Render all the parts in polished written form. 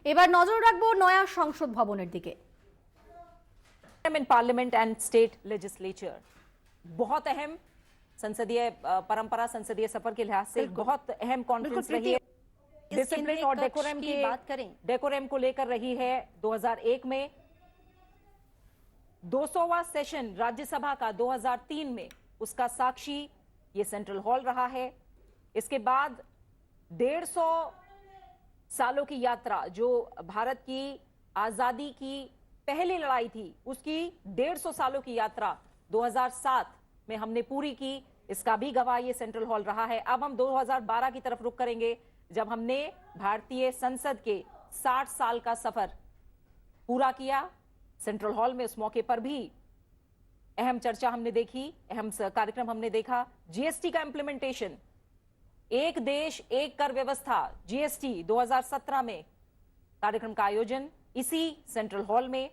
এবার নজর রাখবো নয়া সংসদ ভবনের দিকে। In parliament and state legislature बहुत अहम संसदीय परंपरा, संसदीय सफर के लिहाज से बहुत अहम कॉन्फ्रेंस रही है। डिसिप्लिन और डेकोरम की बात करें, डेकोरम को लेकर रही है 2001 में। 200वां सेशन राज्यसभा का 2003 में, उसका साक्षी ये सेंट्रल हॉल रहा है। इसके बाद 150 सालों की यात्रा, जो भारत की आजादी की पहली लड़ाई थी, उसकी 150 सालों की यात्रा 2007 में हमने पूरी की, इसका भी गवाह ये सेंट्रल हॉल रहा है। अब हम 2012 की तरफ रुख करेंगे, जब हमने भारतीय संसद के 60 साल का सफर पूरा किया सेंट्रल हॉल में। उस मौके पर भी अहम चर्चा हमने देखी, अहम कार्यक्रम हमने देखा। जीएसटी का इंप्लीमेंटेशन, एक देश एक कर व्यवस्था, जीएसटी 2017 में कार्यक्रम का आयोजन इसी सेंट्रल हॉल में।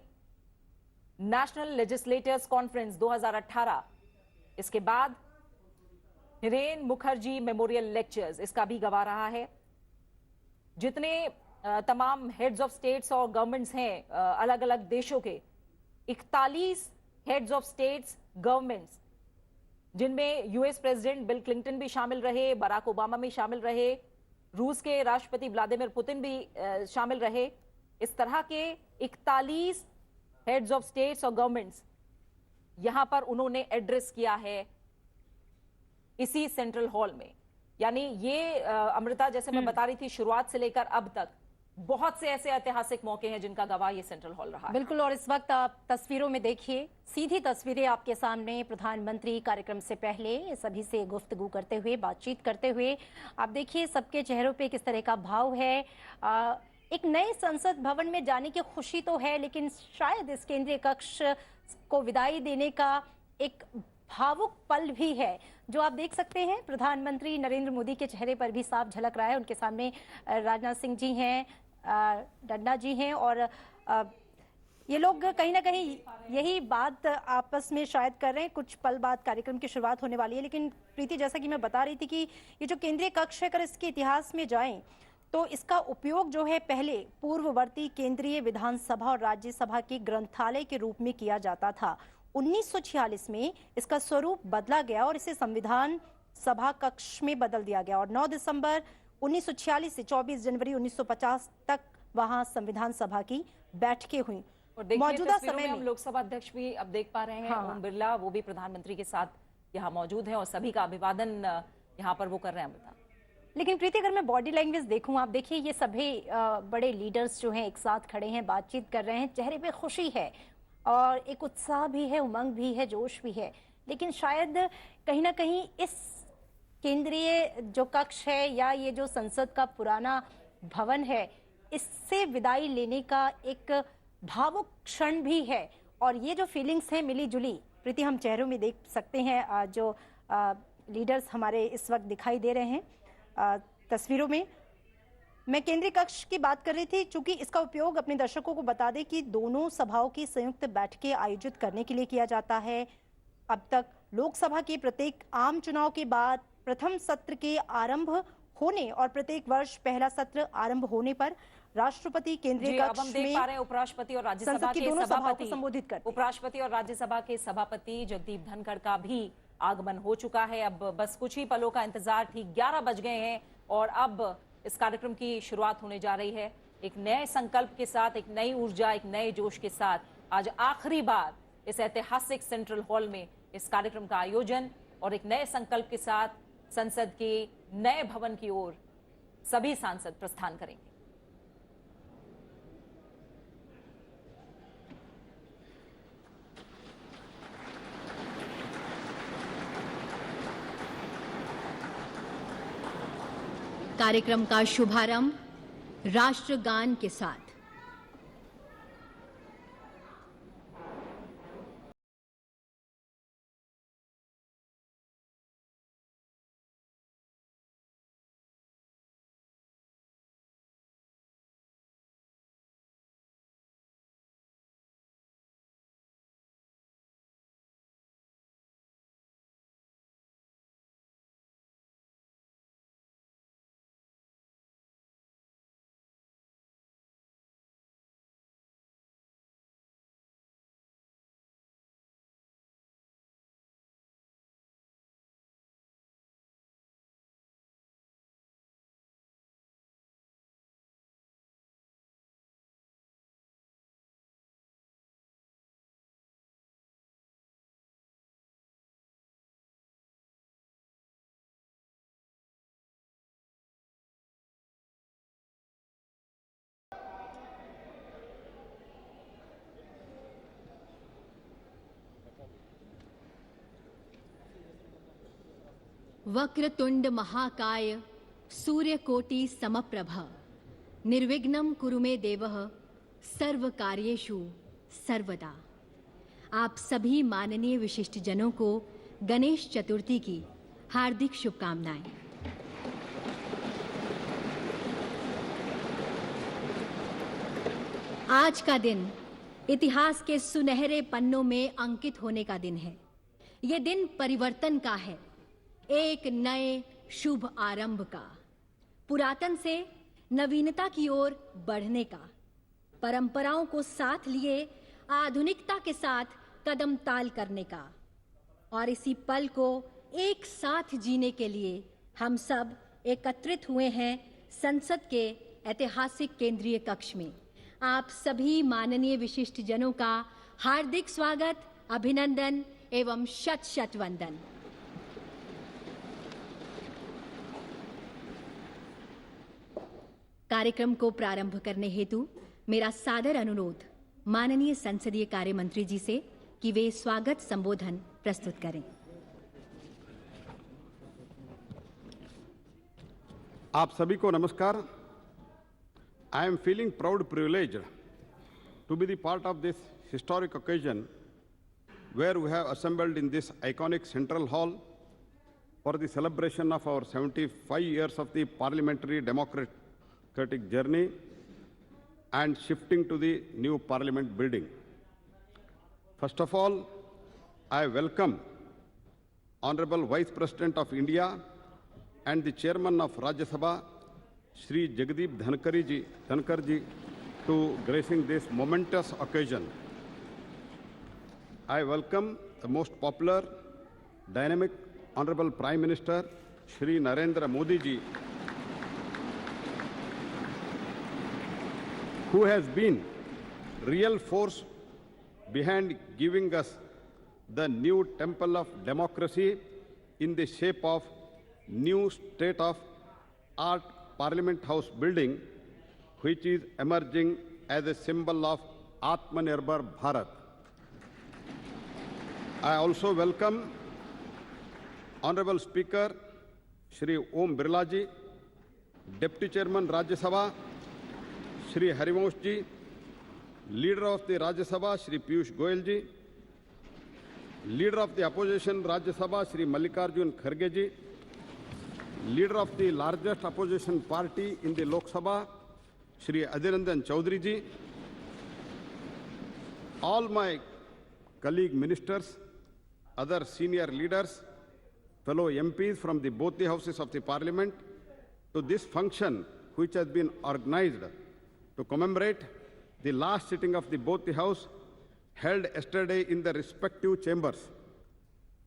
नेशनल लेजिस्लेटर्स कॉन्फ्रेंस 2018, इसके बाद हिरेन मुखर्जी मेमोरियल लेक्चर्स, इसका भी गवाह रहा है। जितने तमाम हेड्स ऑफ स्टेट्स और गवर्नमेंट्स हैं अलग अलग देशों के, 41 हेड्स ऑफ स्टेट्स गवर्नमेंट्स, जिनमें यूएस प्रेसिडेंट बिल क्लिंटन भी शामिल रहे, बराक ओबामा भी शामिल रहे, रूस के राष्ट्रपति व्लादिमीर पुतिन भी शामिल रहे। इस तरह के 41 हेड्स ऑफ स्टेट्स और गवर्नमेंट्स यहां पर उन्होंने एड्रेस किया है इसी सेंट्रल हॉल में। यानी ये अमृता, जैसे मैं बता रही थी, शुरुआत से लेकर अब तक बहुत से ऐसे ऐतिहासिक मौके हैं जिनका गवाह ये सेंट्रल हॉल रहा है। बिल्कुल, और इस वक्त आप तस्वीरों में देखिए, सीधी तस्वीरें आपके सामने। प्रधानमंत्री कार्यक्रम से पहले सभी से गुफ्तगू करते हुए, बातचीत करते हुए, आप देखिए सबके चेहरों पे किस तरह का भाव है। एक नए संसद भवन में जाने की खुशी तो है, लेकिन शायद इस केंद्रीय कक्ष को विदाई देने का एक भावुक पल भी है, जो आप देख सकते हैं। प्रधानमंत्री नरेंद्र मोदी के चेहरे पर भी साफ झलक रहा है। उनके सामने राजनाथ सिंह जी हैं, डड्डा जी हैं, और ये लोग कहीं ना कहीं यही बात आपस में शायद कर रहे हैं। कुछ पल बाद कार्यक्रम की शुरुआत होने वाली है। लेकिन प्रीति, जैसा कि मैं बता रही थी कि ये जो केंद्रीय कक्ष है, अगर इसके इतिहास में जाएं तो इसका उपयोग जो है पहले पूर्ववर्ती केंद्रीय विधानसभा और राज्यसभा के ग्रंथालय के रूप में किया जाता था। 1946 में इसका स्वरूप बदला गया और इसे संविधान सभा कक्ष में बदल दिया गया, और 9 दिसंबर 1946 से 24 जनवरी 1950 तक वहां संविधान सभा की बैठकें हुई। और मौजूदा समय में हम लोकसभा अध्यक्ष भी अब देख पा रहे हैं, ओम बिरला, वो भी प्रधानमंत्री के साथ यहाँ मौजूद हैं और सभी का अभिवादन यहाँ पर वो कर रहे हैं। अमृता, लेकिन प्रीति, अगर मैं बॉडी लैंग्वेज देखूं, आप देखिए ये सभी बड़े लीडर्स जो हैं एक साथ खड़े हैं, बातचीत कर रहे हैं, चेहरे पे खुशी है और एक उत्साह भी है, उमंग भी है, जोश भी है। लेकिन शायद कहीं ना कहीं इस केंद्रीय जो कक्ष है या ये जो संसद का पुराना भवन है, इससे विदाई लेने का एक भावुक क्षण भी है। और ये जो फीलिंग्स हैं मिली जुली, प्रीति, हम चेहरों में देख सकते हैं। जो लीडर्स हमारे इस वक्त दिखाई दे रहे हैं तस्वीरों में। मैं केंद्रीय कक्ष की बात कर रही थी, चूंकि इसका उपयोग, अपने दर्शकों को बता दें कि दोनों सभाओं की संयुक्त बैठकें आयोजित करने के लिए किया जाता है। अब तक लोकसभा के प्रत्येक आम चुनाव के बाद प्रथम सत्र के आरंभ होने और प्रत्येक वर्ष पहला सत्र आरंभ होने पर राष्ट्रपति केंद्रीय कक्ष में उपराष्ट्रपति और राज्यसभा के सभापति संबोधित करते हैं। उपराष्ट्रपति और राज्यसभा के सभापति जगदीप धनखड़ का भी आगमन हो चुका है। अब बस कुछ ही पलों का इंतजार, ठीक 11 बज गए हैं और अब इस कार्यक्रम की शुरुआत होने जा रही है। एक नए संकल्प के साथ, एक नई ऊर्जा, एक नए जोश के साथ आज आखिरी बार इस ऐतिहासिक सेंट्रल हॉल में इस कार्यक्रम का आयोजन, और एक नए संकल्प के साथ संसद के नए भवन की ओर सभी सांसद प्रस्थान करेंगे। कार्यक्रम का शुभारंभ राष्ट्रगान के साथ। वक्रतुंड महाकाय सूर्यकोटि समप्रभ निर्विघ्नं कुरु मे देवः सर्व कार्येषु सर्वदा। आप सभी माननीय विशिष्ट जनों को गणेश चतुर्थी की हार्दिक शुभकामनाएं। आज का दिन इतिहास के सुनहरे पन्नों में अंकित होने का दिन है। यह दिन परिवर्तन का है, एक नए शुभ आरंभ का, पुरातन से नवीनता की ओर बढ़ने का, परंपराओं को साथ लिए आधुनिकता के साथ कदम ताल करने का। और इसी पल को एक साथ जीने के लिए हम सब एकत्रित हुए हैं संसद के ऐतिहासिक केंद्रीय कक्ष में। आप सभी माननीय विशिष्ट जनों का हार्दिक स्वागत, अभिनंदन एवं शत शत वंदन। कार्यक्रम को प्रारंभ करने हेतु मेरा सादर अनुरोध माननीय संसदीय कार्य मंत्री जी से कि वे स्वागत संबोधन प्रस्तुत करें। आप सभी को नमस्कार। I am feeling proud privileged to be the part of this historic occasion where we have assembled in this iconic Central Hall for the celebration of our 75 years of the parliamentary democratic journey and shifting to the new parliament building. First of all, I welcome Honorable Vice President of India and the Chairman of Rajya Sabha, Shri Jagdeep Dhankar ji, to gracing this momentous occasion. I welcome the most popular, dynamic, Honorable Prime Minister, Shri Narendra Modi ji, who has been real force behind giving us the new temple of democracy in the shape of new state-of-art Parliament House building, which is emerging as a symbol of Atmanirbhar Bharat. I also welcome Honorable Speaker Shri Om Birla ji, Deputy Chairman Rajya Sabha Shri Harivansh ji, Leader of the Rajya Sabha Shri Piyush Goyal ji, Leader of the Opposition Rajya Sabha Shri Mallikarjun Kharge ji, Leader of the largest opposition party in the Lok Sabha Shri Adhir Ranjan Chaudhary ji, all my colleague ministers, other senior leaders, fellow MPs from both the houses of the Parliament, to this function which has been organized to commemorate the last sitting of both the House held yesterday in the respective chambers.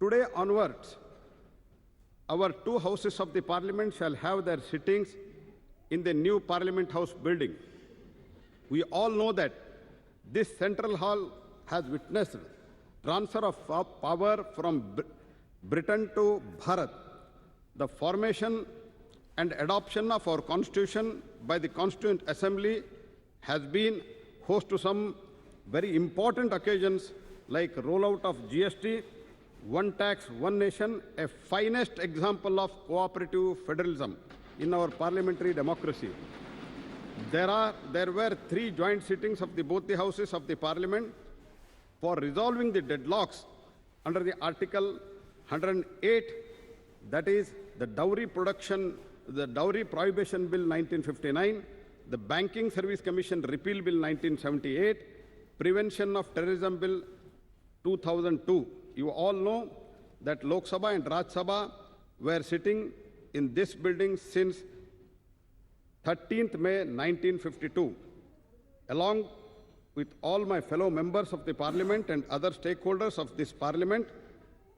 Today onwards, our two houses of the Parliament shall have their sittings in the new Parliament House building. We all know that this Central Hall has witnessed transfer of power from Britain to Bharat, the formation and adoption of our Constitution by the Constituent Assembly has been host to some very important occasions like rollout of GST, one tax, one nation, a finest example of cooperative federalism in our parliamentary democracy. There were 3 joint sittings of both the houses of the Parliament for resolving the deadlocks under the Article 108, that is the Dowry Prohibition Bill 1959, the Banking Service Commission Repeal Bill 1978, Prevention of Terrorism Bill 2002. You all know that Lok Sabha and Rajya Sabha were sitting in this building since 13th May 1952. Along with all my fellow members of the Parliament and other stakeholders of this Parliament,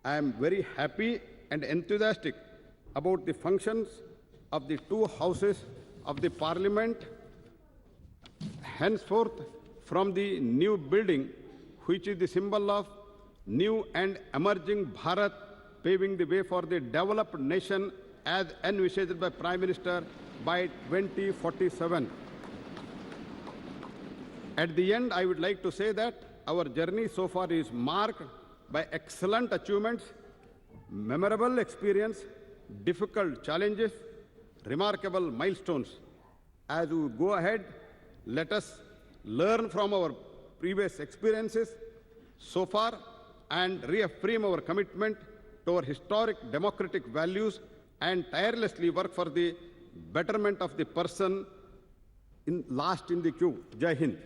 I am very happy and enthusiastic about the functions of the two houses of the Parliament henceforth from the new building, which is the symbol of new and emerging Bharat, paving the way for the developed nation as envisaged by Prime Minister by 2047. At the end, I would like to say that our journey so far is marked by excellent achievements, memorable experience, difficult challenges, remarkable milestones. As we go ahead, let us learn from our previous experiences so far and reaffirm our commitment to our historic democratic values and tirelessly work for the betterment of the person last in the queue. Jai Hind.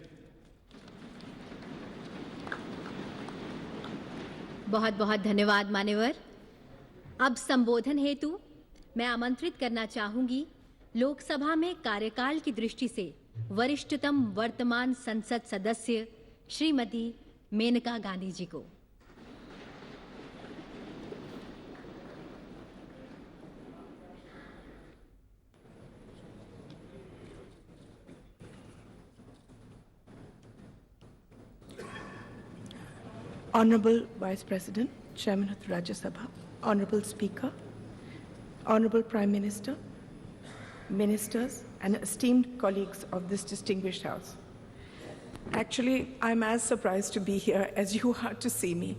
बहुत बहुत धन्यवाद मान्यवर। अब संबोधन हेतु मैं आमंत्रित करना चाहूंगी लोकसभा में कार्यकाल की दृष्टि से वरिष्ठतम वर्तमान संसद सदस्य श्रीमती मेनका गांधी जी को। Honorable Vice President, Chairman of the Rajya Sabha, Honorable Speaker, Honorable Prime Minister, Ministers, and esteemed colleagues of this distinguished House. Actually, I'm as surprised to be here as you are to see me.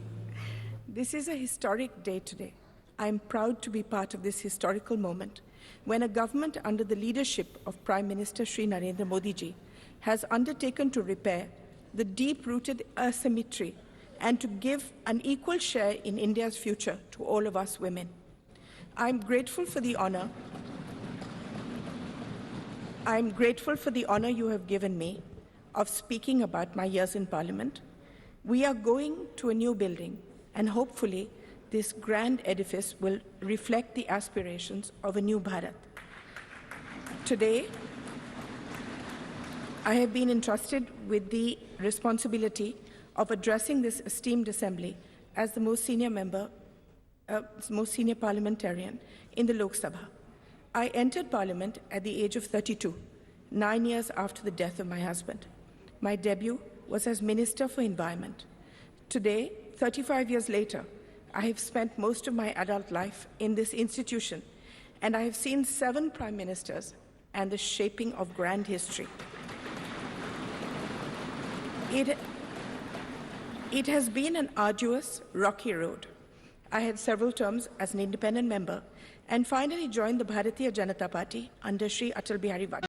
This is a historic day today. I'm proud to be part of this historical moment when a government under the leadership of Prime Minister Shri Narendra Modi ji has undertaken to repair the deep-rooted asymmetry and to give an equal share in India's future to all of us women. I'm grateful for the honor you have given me of speaking about my years in Parliament. We are going to a new building, and hopefully this grand edifice will reflect the aspirations of a new Bharat. Today, I have been entrusted with the responsibility of addressing this esteemed assembly as the most senior parliamentarian in the Lok Sabha. I entered Parliament at the age of 32, 9 years after the death of my husband. My debut was as Minister for Environment. Today, 35 years later, I have spent most of my adult life in this institution, and I have seen 7 prime ministers and the shaping of grand history. It has been an arduous, rocky road. I had several terms as an independent member and finally joined the Bharatiya Janata Party under Shri Atal Bihari Vajpayee.